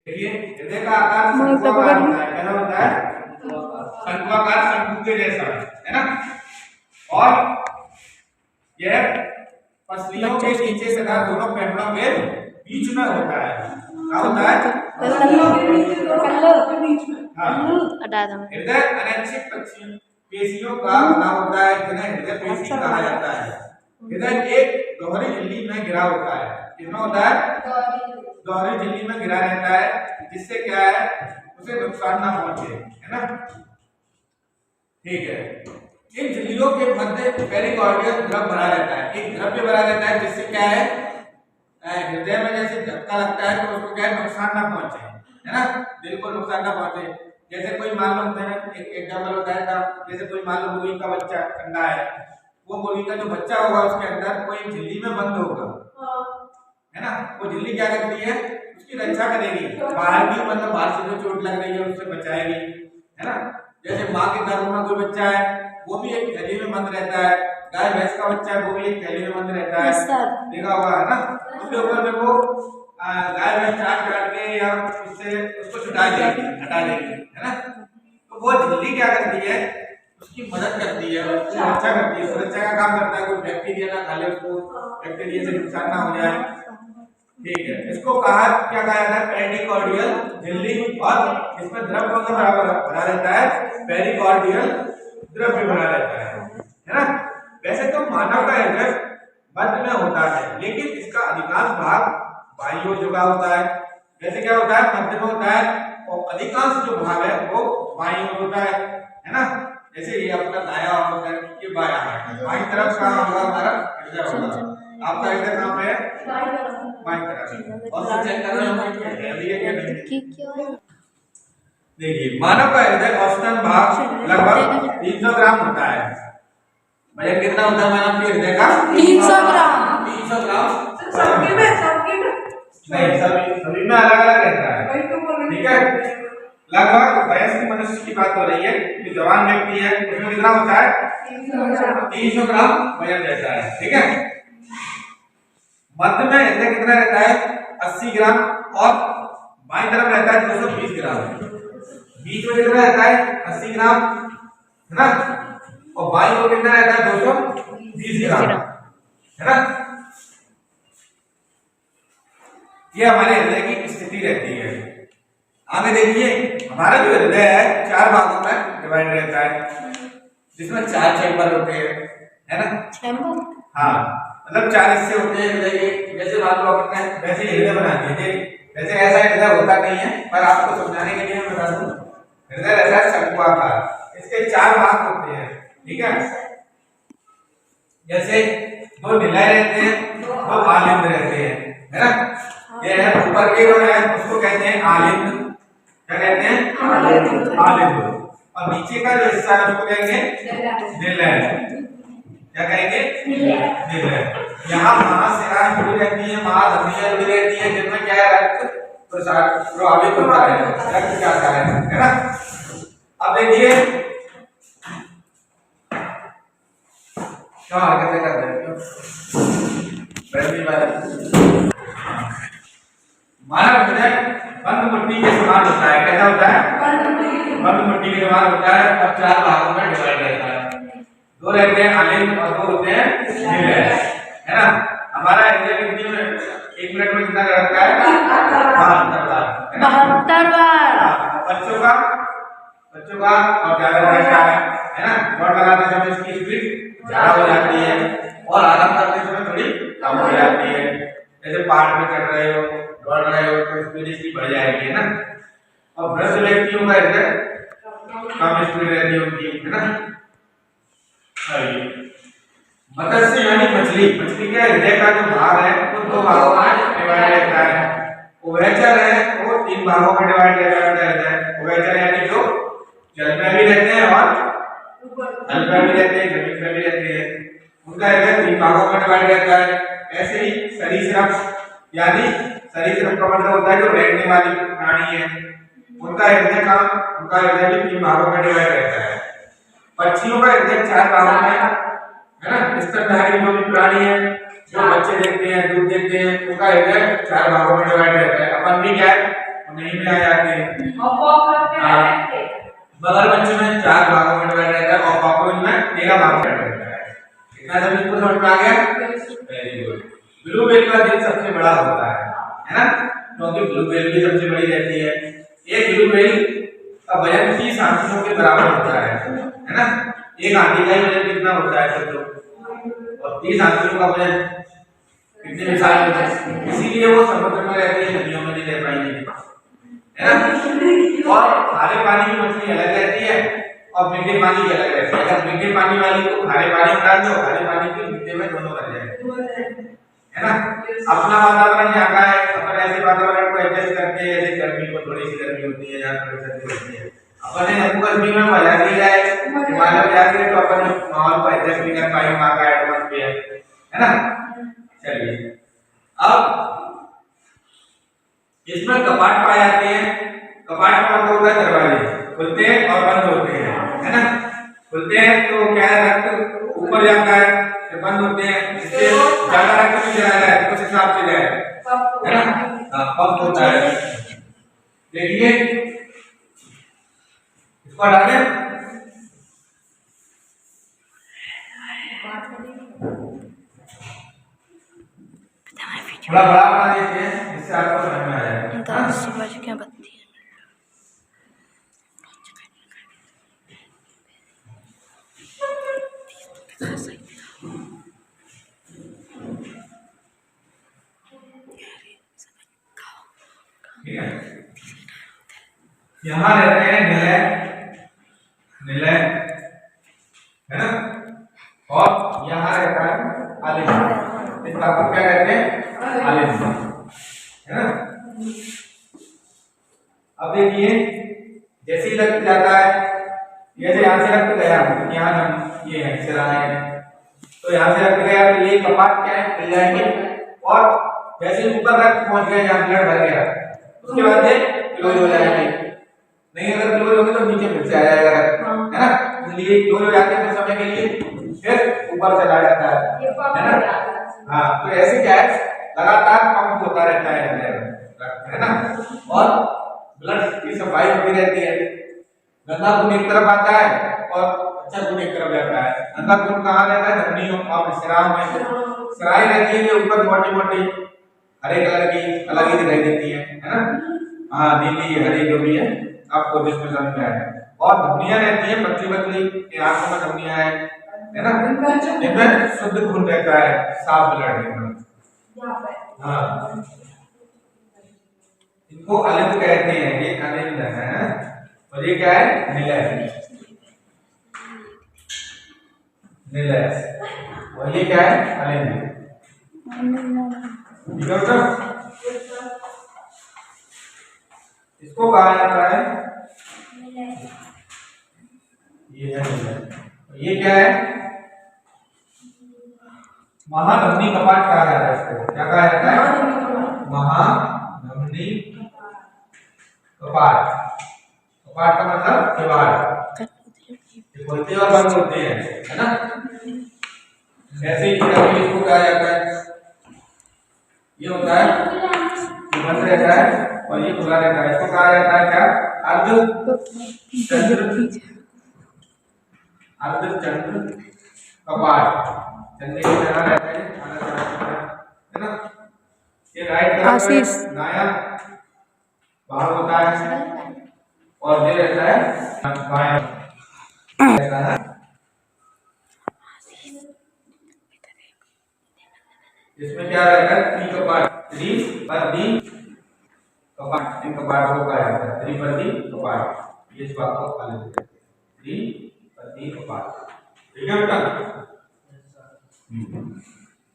देखिए हृदय का आकार शंक्वाकार होता है, कैसा होता है? शंक्वाकार, शंकु के जैसा, है ना। और यह पसलियों के नीचे तथा दोनों पेड़ों के बीच में होता है। क्या होता है? हृदय अनैच्छिक पेशियों का बना होता है, जिन्हें हृदय पेशी कहा जाता है। हृदय एक दोहरी झिल्ली में घिरा होता है। किसमें होता है? दोहरी झिल्ली में घिरा रहता है, जिससे क्या है, उसे नुकसान ना पहुंचे, है ना। ठीक है। इन झिल्लियों के मध्य पेरिकार्डियल द्रव भरा रहता है। एक द्रव्य भरा रहता है, जिससे क्या है, हृदय में जैसे धक्का लगता है तो उसको क्या है, नुकसान ना पहुंचे, है ना, दिल को नुकसान ना पहुंचे। जैसे कोई मान लो, मैंने एक एग्जांपल बताया था, जैसे कोई मान लो मुर्गी का बच्चा अंडा है, वो मुर्गी का जो बच्चा होगा उसके अंदर कोई झिल्ली में बंद होगा, है ना। वो झिल्ली क्या करती है, उसकी रक्षा करेगी, बाहर की, मतलब बाहर से जो चोट लग रही है उससे बचाएगी, है ना। जैसे माँ के गर्भ में कोई बच्चा है, वो भी एक थैली में बंद रहता है। गाय भैंस का बच्चा है, वो भी एक थैली में बंद रहता है, देखा हुआ है ना। उसके ऊपर में वो गाय भैंस चाट के या उससे उसको हटा देगी, है ना। तो वो झिल्ली क्या करती है, उसकी मदद करती है, उसकी रक्षा करती है, सुरक्षा का काम करता है। कोई बैक्टीरिया ना खा ले उसको, बैक्टीरिया से नुकसान ना हो जाए। ठीक है। इसको कहा क्या कहा जाता है? पेरिकार्डियल झिल्ली। और इसमें द्रव कौन सा भरा रहता है? पेरिकार्डियल द्रव्य भरा रहता है ना। वैसे तो मानव का हृदय मध्य में होता है, लेकिन इसका अधिकांश भाग बाईं ओर झुका होता है। जैसे क्या होता है, मध्य में होता है, और अधिकांश जो भाग है वो बाईं ओर होता है ना। जैसे ये आपका दायां होता है, ये बायां है। बाईं तरफ का होगा हमारा हृदय होगा। आपका हृदय कहाँ पे है? बाईं तरफ। और से चेक कर रहे हो कि देखिए, मानव का हृदय औसतन भाग लगभग 300 ग्राम होता है। वजन कितना होता है मानव के हृदय का? 300 ग्राम। 300 ग्राम सबके में नहीं, सभी में अलग अलग रहता है, ठीक है। लगभग वयस्क मनुष्य की बात हो रही है, जो जवान व्यक्ति है उसमें कितना होता है? 300 ग्राम वजन रहता है, ठीक है। मध्य में हृदय कितना रहता है? 80 ग्राम। और बाईं तरफ रहता है 220 ग्राम। बीच में कितना रहता है? 80 ग्राम, है ना। और बाईं ओर कितना रहता है? 220 ग्राम, है ना। ये हमारे हृदय की स्थिति रहती है। आगे देखिए, हमारा जो हृदय है 4 भागों में डिवाइड रहता है, जिसमें 4 चैम्बर होते हैं, है ना। चैम्बर, हाँ, मतलब 4 हिस्से होते हैं हृदय के। जैसे मान लो अपने वैसे हृदय बना दिए, वैसे ऐसा हृदय होता नहीं है, पर आपको समझाने के लिए मैं बता दूं, हृदय रहता है शंक्वाकार। इसके 4 भाग होते हैं, ठीक है। जैसे 2 निलय रहते हैं, 2 आलिंद रहते हैं, है ना। ये है ऊपर के जो है उसको कहते हैं आलिंद। क्या कहते हैं? आलिंद। और नीचे का जो हिस्सा है उसको कहेंगे निलय। क्या कहेंगे? निलय। यहाँ महाशिराएं जुड़ी रहती है, महाधमनियां जुड़ी रहती है, जिनमें क्या है, रक्त प्रभावित होता है, रक्त जाता है ना। अब देखिए क्या हरकतें कर रहे हो। पहली बार मानव हृदय बंद मुट्ठी के समान होता है। कैसा होता है? बंद मुट्ठी के समान होता है, और 4 भागों में डिवाइड रहता है। 2 रहते हैं आलिंद और 2 होते हैं निलय, है ना। हमारा हृदय कितनी में 1 मिनट में कितना धड़कता है? 72 बार, है ना। 72 बार। बच्चों का और ज्यादा रहता है ना। दौड़ लगाते समय इसकी स्पीड ज्यादा हो जाती है, और आराम करते समय थोड़ी कम हो जाती है। जैसे पहाड़ पे चढ़ रहे हो, दौड़ रहे हो, तो स्पीड इसकी बढ़ जाएगी, है ना। और वृद्ध व्यक्तियों का हृदय कम स्पीड रहती होगी, है ना। मत्स्य यानी मछली के हृदय का जो भाग है वो 2 भागों में डिवाइड रहता है। उभयचर है वो 3 भागों में डिवाइड रहता है। उभयचर यानी जो जल में भी रहते हैं और जल में भी रहते हैं, जमीन में भी रहते हैं, उनका हृदय 3 भागों में डिवाइड रहता है। ऐसे ही सरीसृप यानी सरीसृप का मतलब होता है जो रेंगने वाली प्राणी है, उनका हृदय भी 3 भागों में डिवाइड रहता है। पक्षियों का हृदय 4 भागों में, है ना। स्तनधारी जो भी प्राणी है, जो बच्चे देते हैं, दूध देते हैं, उनका हृदय 4 भागों में डिवाइड रहता है। अपन भी क्या है, नहीं में आ जाते हैं। मगर बच्चों में 4 भागों में डिवाइड रहता है और कॉकरोच में 13 भागों में डिवाइड रहता है। इतना सब इसको समझ में आ गया? Very good. ब्लू व्हेल का दिल सबसे बड़ा होता है ना? क्योंकि ब्लू व्हेल भी सबसे बड़ी रहती है। एक ब्लू व्हेल का वजन 30 हाथियों के बराबर होता है ना? एक हाथी का वजन कितना होता है बच्चों? और 30 हाथियों का वजन कितने विशाल होता है? इसीलिए वो समुद्र में रहती है, नदियों में नहीं रह पाएंगे, है ना? और खारे पानी की मछली अलग रहती है और मीठे पानी की अलग रहती है। अगर मीठे पानी वाली को खारे पानी में डाल दो, खारे पानी की मीठे में दोनों बन जाएंगे, है ना? अपना वातावरण यहाँ का है, अपन ऐसे वातावरण को एडजस्ट करके, जैसे गर्मी को थोड़ी सी गर्मी होती है, यहाँ थोड़ी सर्दी होती है, अपन जम्मू कश्मीर में मजा नहीं जाए, हिमालय में जाके तो अपन माहौल को एडजस्ट नहीं कर पाएंगे, वहाँ का एटमॉस्फेयर, है ना? चलिए, अब इसमें कपाट पाए जाते हैं। कपाट का मतलब होता है दरवाजे, खुलते हैं और बंद होते हैं, है ना? खुलते हैं तो क्या है, रक्त ऊपर जाता है, फिर बंद होते हैं, इससे ज्यादा रक्त भी चला जाए, उस हिसाब से जाए, है ना? पंप होता है। देखिए, इसको हटाने थोड़ा बड़ा बना देते हैं, जिससे आपको समझ में आ जाएगा। सुबह क्या बत्ती है? ठीक है, यहाँ रहते हैं निलय, निलय, है ना? और यहाँ रहता है आलिंद। इसका आपको क्या कहते हैं? आलिंद, है ना? अब देखिए, जैसे ही रक्त जाता है, जैसे यहाँ से रक्त गया, यहाँ ये है सिरा है, तो यहाँ से रक्त गया तो ये कपाट क्या है, खुल जाएंगे, और जैसे ऊपर रक्त पहुंच गया, यहाँ ब्लड भर गया, उसके बाद ये क्लोज हो जाएंगे। नहीं अगर क्लोज होंगे तो नीचे फिर से आ जाएगा रक्त, है ना? इसलिए क्लोज हो जाते हैं कुछ समय के लिए, फिर ऊपर चला जाता है ना? हाँ, तो ऐसे क्या है, लगातार पंप होता रहता है, है ना? और ब्लड की सफाई होती रहती है। गंदा खून एक तरफ आता है और अच्छा खून एक तरफ जाता है। गंदा खून कहाँ रहता है? धमनियों और सिराओं में। सिराएं रहती है जो ऊपर मोटी मोटी हरे कलर की अलग ही दिखाई देती है ना? हाँ, नीली हरी जो भी है, आपको जिसमें समझ में आए। और धमनियां रहती है पतली पतली, आंखों में धमनियां है ना? इनमें शुद्ध खून रहता है, साफ ब्लड है। हाँ, इनको अलिंद कहते हैं, ये अलिंद है, और ये क्या है? निलय, निलय, और ये क्या है? अलिंद। इसको कहा जाता है, ये है निलय। ये क्या है? महाधमनी कपाट कहा जाता है इसको। क्या कहा जाता है? महाधमनी कपाट। कपाट का मतलब किवाड़, खोलते और बंद होते हैं, है ना? ऐसे ही इसको कहा जाता है, ये होता है बंद रहता है और ये खुला रहता है, इसको कहा जाता है क्या? अर्धचंद्र, अर्धचंद्र कपाट। चंद्र की तरह रहता है ना? ये राइट तरफ है, दायां भाग होता है, और ये रहता है बायां रहता है। इसमें क्या रहता है? त्रिकपाट, त्रिपदी कपाट। इन कपाटों को कहा जाता है त्रिपदी कपाट। ये इस बात को खा लेते हैं, त्रिपदी कपाट। ठीक है बेटा?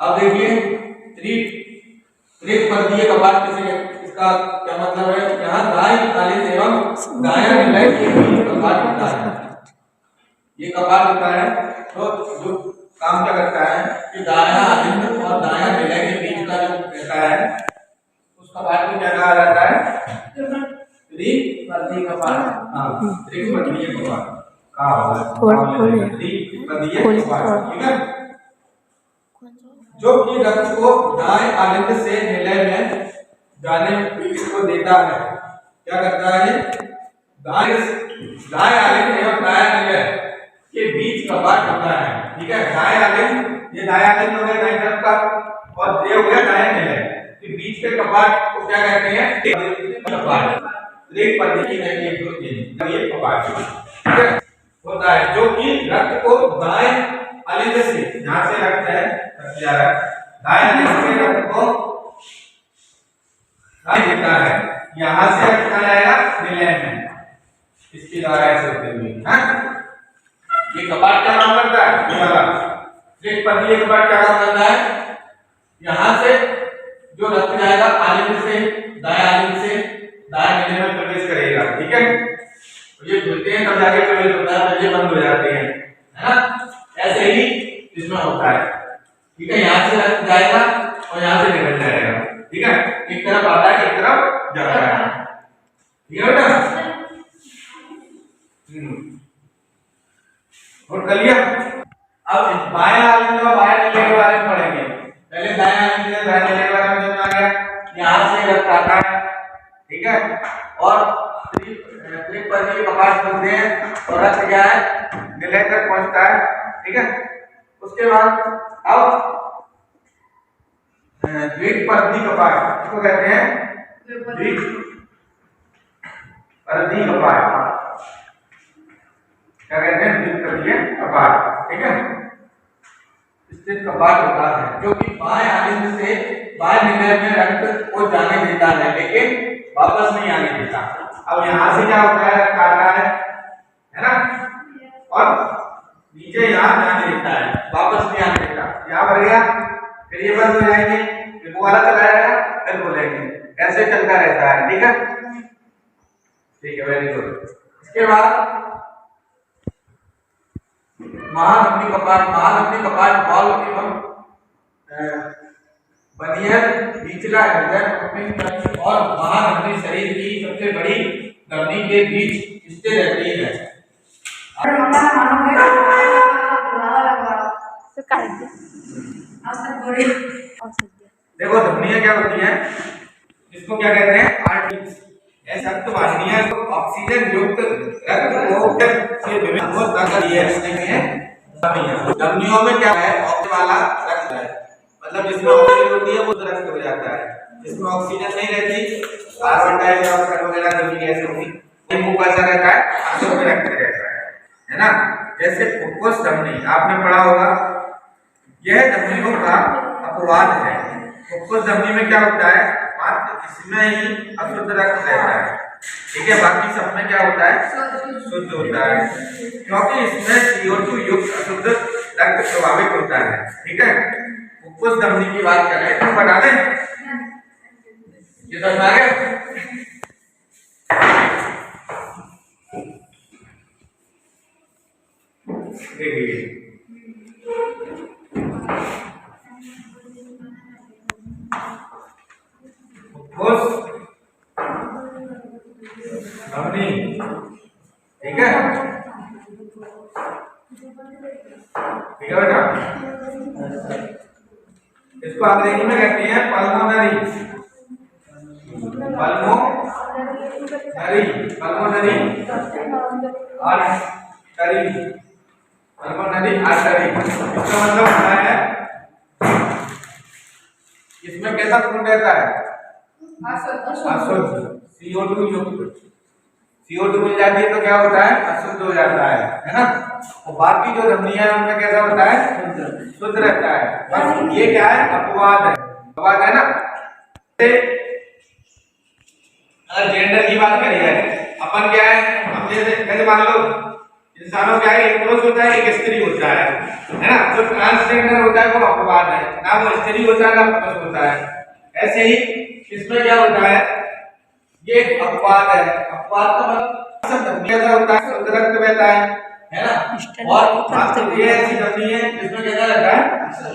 अब देखिए, त्रिपदीय कपाट किसे, इसका क्या मतलब है? यहाँ दाएं आलिंद एवं दायां निलय के बीच कपाट होता है। ये कपाट होता है तो जो काम क्या करता है कि दायां आलिंद और दायां निलय के बीच का जो रहता है, उस कपाट को क्या कहा जाता है? त्रिपदीय कपाट। हाँ, त्रिपदीय कपाट कहा, त्रिपदीय कपाट। ठीक है? जो कि रक्त को दाएं आलिंद से निलय में जाने को देता है, क्या करता है? दाएं आलिंग एवं दायां निलय के बीच कपाट होता है। ठीक है, दाएं आलिंग, ये दायां आलिंग हो गया दाएं तरफ का, और ये हो गया दायां निलय के बीच के कपाट को क्या कहते हैं? कपाट। एक पद्धति में ये कपाट, ठीक है, होता है, जो कि रक्त को दाएं आलिंग से, यहां से रक्त है, दाएं आलिंग से रक्त को देता है, यहां से रक्त जाएगा निलय में, इसके द्वारा ऐसे होते हुए। ये कपाट क्या काम करता है? ये वाला एक पद्धति कपाट क्या काम करता है? यहां से जो रक्त जाएगा आलिंग से, दाएं आलिंग से दाएं निलय में प्रवेश करेगा। ठीक है, तो ये खुलते हैं तब जाके प्रवेश होता है, ये बंद हो जाते हैं, है ना? ऐसे ही इसमें होता है। ठीक है, यहां से रक्त जाएगा और यहां से निकल जाएगा। ठीक है, एक तरफ आता है एक तरफ जाता है। ठीक है बेटा? और कलिया अब बाएं आलिंग और बाएं निलय के बारे में पढ़ेंगे। पहले दाएं आलिंग और दाएं निलय के बारे में समझ आ गया, यहां से रक्त आता है। ठीक है, और त्रिपदी कपाट खुलते हैं और रक्त क्या है? निलय तक पहुंचता है। ठीक है, उसके बाद अब द्विपदी कपाट, इसको कहते हैं द्विपदी कपाट, क्या कहते हैं? द्विपदीय कपाट। ठीक है, स्थित कपाट होता है जो कि बाएं आलिंग से बाएं निलय में रक्त को जाने देता है लेकिन वापस नहीं आने देता। अब यहां से क्या होता है? रक्त आता है ना, और नीचे यहां जाने देता है, वापस नहीं आने देता। यहां भर गया, फिर ये बंद हो जाएंगे, फिर वो वाला चला जाएगा, फिर बोलेंगे, ऐसे चलता रहता है। ठीक है, ठीक है, वेरी गुड। इसके बाद महाधमनी कपाट बॉल एवं बनियर निचला हृदय और महाधमनी शरीर की सबसे बड़ी धमनी के बीच स्थित रहती है। देखो धमनियां क्या होती हैं, इसको क्या कहते हैं? आर्टरीज। ऐसे रक्त वाहिनियां ऑक्सीजन युक्त रक्त को से विभिन्न अंगों तक धमनियों में क्या है? ऑक्सीजन वाला रक्त है, मतलब जिसमें ऑक्सीजन होती है वो रक्त हो जाता है, जिसमें ऑक्सीजन नहीं रहती, कार्बन डाइऑक्साइड वगैरह जो भी गैस होती है, वो कैसा रहता है? अशुद्ध रक्त रहता है ना? जैसे फुफ्फुस धमनी आपने पढ़ा होगा, यह धमनियों का अपवाद है। फुफ्फुस धमनी में क्या होता है? मात्र इसमें ही अशुद्ध रक्त रहता है। ठीक है, बाकी सब में क्या होता है? शुद्ध होता है, क्योंकि इसमें CO2 युक्त अशुद्ध रक्त प्रभावित होता है। ठीक है, फुफ्फुस धमनी की बात करें तो बता दें, ये समझ आ गया? देखिए धमनी, ठीक है, ठीक है बेटा? इसको अंग्रेजी में कहते हैं पल्मोनरी, पल्मोनरी आर्टरी। इसका मतलब होता है इसमें कैसा खून रहता है? अशुद्ध, CO2 युक्त। CO2 मिल जाती है तो क्या होता है? अशुद्ध हो जाता है ना? और बाकी जो धमनियां हैं उनमें कैसा होता है? शुद्ध रहता है। बस ये क्या है? अपवाद है ना? अगर जेंडर की बात करी जाए, अपन क्या है? हम जैसे मान लो इंसानों क्या है? एक पुरुष होता है एक स्त्री होता है ना? जो ट्रांसजेंडर होता है वो अपवाद है, ना वो स्त्री होता है ना पुरुष होता है। ऐसे ही इसमें क्या होता है? ये अपवाद है। अपवाद का मतलब कैसा होता है? शुद्ध रक्त बहता है ना? और ये ऐसी धमनी है जिसमें क्या रहता है?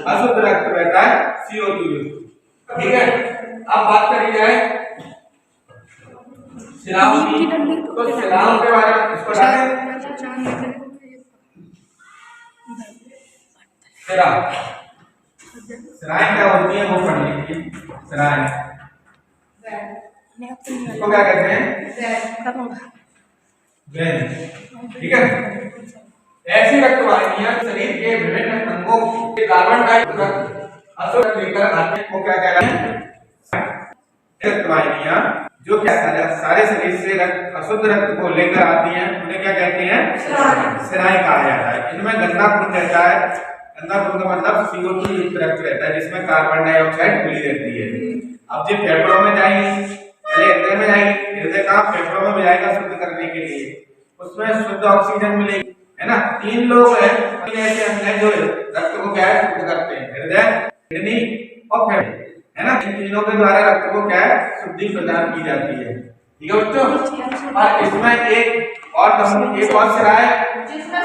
अशुद्ध रक्त बहता है, CO2 युक्त। ठीक है, अब बात करी जाए शिराओं की, तो शिराओं के बारे में इसको शिराएं क्या होती है वो पढ़ लीजिए। शिराएं इसको क्या कहते हैं? वेन। ठीक है, ऐसी रक्तवाहिनियां शरीर के विभिन्न अंगों के कार्बन डाइऑक्साइड अशुद्ध लेकर आते हैं, वो क्या कहते हैं? रक्तवाहिनियां जो क्या सारे शरीर से रक्त अशुद्ध रक्त को लेकर आती हैं, उन्हें क्या कहते हैं? सिराएं कहा जाता है। इनमें गंदा खून रहता है। गंदा खून का मतलब CO2 युक्त रक्त रहता है, जिसमें कार्बन डाइऑक्साइड खुली रहती है। अब जो फेफड़ों में जाएंगी, पहले हृदय में जाएंगी, हृदय का फेफड़ों में जाएगा शुद्ध करने के लिए, उसमें शुद्ध ऑक्सीजन मिलेगी, है ना। 3 लोग हैं, 3 ऐसे अंग हैं जो रक्त को क्या है? शुद्ध करते हैं, हृदय, किडनी और फेफड़े, है ना। इन तीनों के द्वारा रक्त को क्या है? शुद्धि प्रदान की जाती है। ठीक है बच्चों, और इसमें एक और सिरा है जिसमें